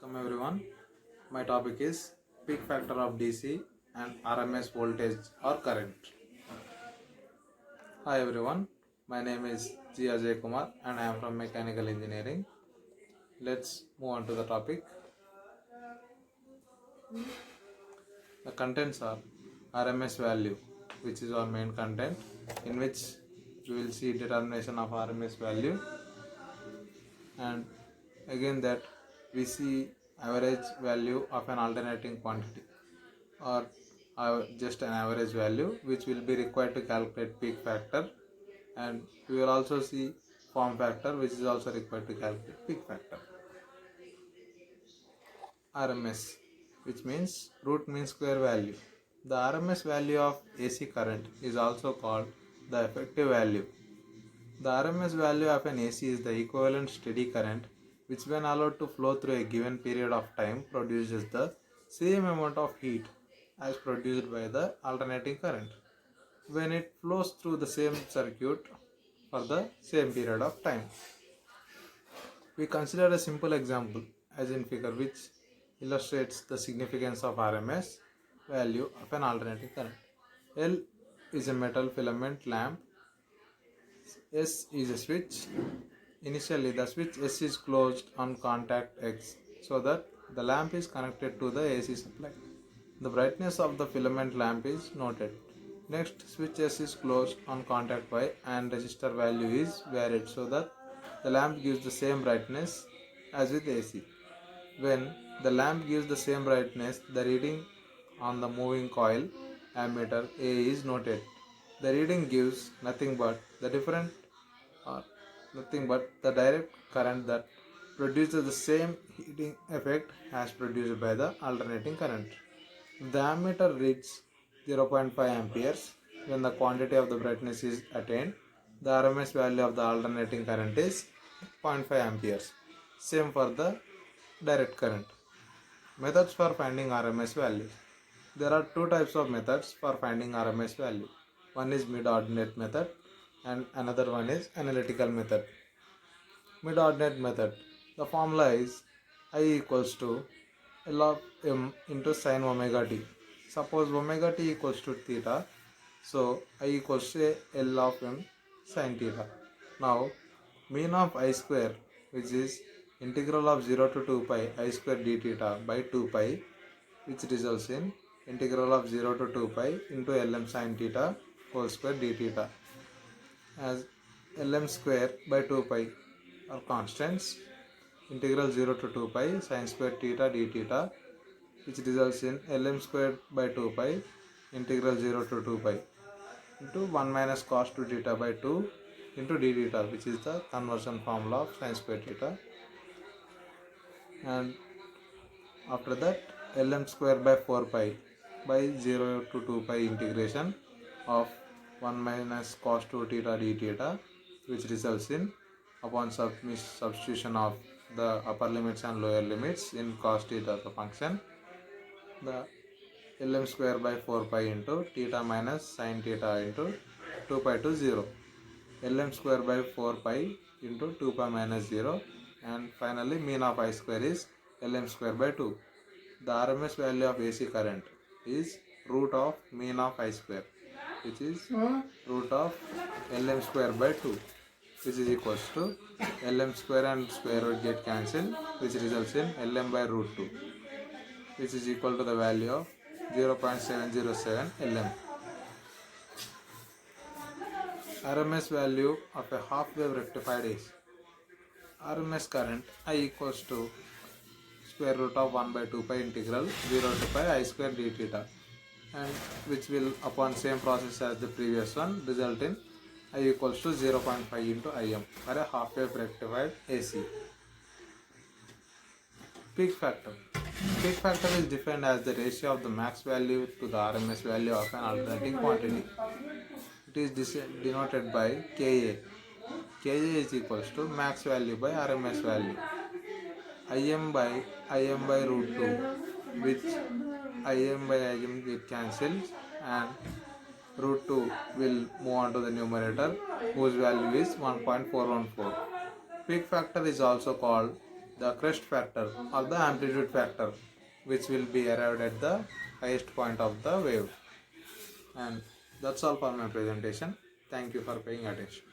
Welcome everyone. My topic is peak factor of DC and RMS voltage or current. Hi everyone. My name is G. Ajay Kumar and I am from Mechanical Engineering. Let's move on to the topic. The contents are RMS value, which is our main content, in which we will see determination of RMS value, and again that we see average value of an alternating quantity or just an average value which will be required to calculate peak factor, and we will also see form factor which is also required to calculate peak factor. RMS, which means root mean square value. The RMS value of AC current is also called the effective value. The RMS value of an AC is the equivalent steady current which, when allowed to flow through a given period of time, produces the same amount of heat as produced by the alternating current when it flows through the same circuit for the same period of time. We consider a simple example as in figure which illustrates the significance of RMS value of an alternating current. L is a metal filament lamp. S is a switch. Initially, the switch S is closed on contact X so that the lamp is connected to the AC supply. The brightness of the filament lamp is noted. Next, switch S is closed on contact Y and resistor value is varied so that the lamp gives the same brightness as with AC. When the lamp gives the same brightness, the reading on the moving coil ammeter A is noted. The reading gives nothing but the direct current that produces the same heating effect as produced by the alternating current. If the ammeter reads 0.5 amperes when the quantity of the brightness is attained, the RMS value of the alternating current is 0.5 amperes. Same for the direct current. Methods for finding RMS value. There are two types of methods for finding RMS value. One is mid-ordinate method and another one is analytical method. Mid-ordinate method. The formula is I equals to L of m into sin omega t. Suppose omega t equals to theta, so I equals to L of m sin theta. Now mean of I square, which is integral of 0 to 2 pi I square d theta by 2 pi, which results in integral of 0 to 2 pi into Lm sin theta whole square d theta, as Lm square by 2 pi are constants. Integral 0 to 2 pi sin square theta d theta, which results in Lm square by 2 pi integral 0 to 2 pi into 1 minus cos 2 theta by 2 into d theta, which is the conversion formula of sin square theta. And after that, Lm square by 4 pi by 0 to 2 pi integration of 1 minus cos 2 theta d theta, which results in, upon substitution of the upper limits and lower limits in cos theta the function, the Lm square by 4 pi into theta minus sin theta into 2 pi to 0. Lm square by 4 pi into 2 pi minus 0, and finally mean of I square is Lm square by 2. The RMS value of AC current is root of mean of I square, which is root of Lm square by 2, which is equals to Lm square and square root get cancelled, which results in Lm by root 2, which is equal to the value of 0.707 Lm. RMS value of a half wave rectified AC. RMS current I equals to square root of 1 by 2 pi integral 0 to pi I square d theta, and which will, upon same process as the previous one, result in I equals to 0.5 into Im for a half wave rectified AC. Peak factor. Peak factor is defined as the ratio of the max value to the RMS value of an alternating quantity. It is denoted by Ka. Ka is equals to max value by RMS value. Im by root 2, which Im by Im get cancelled and root 2 will move on to the numerator, whose value is 1.414. Peak factor is also called the crest factor or the amplitude factor, which will be arrived at the highest point of the wave. And that's all for my presentation. Thank you for paying attention.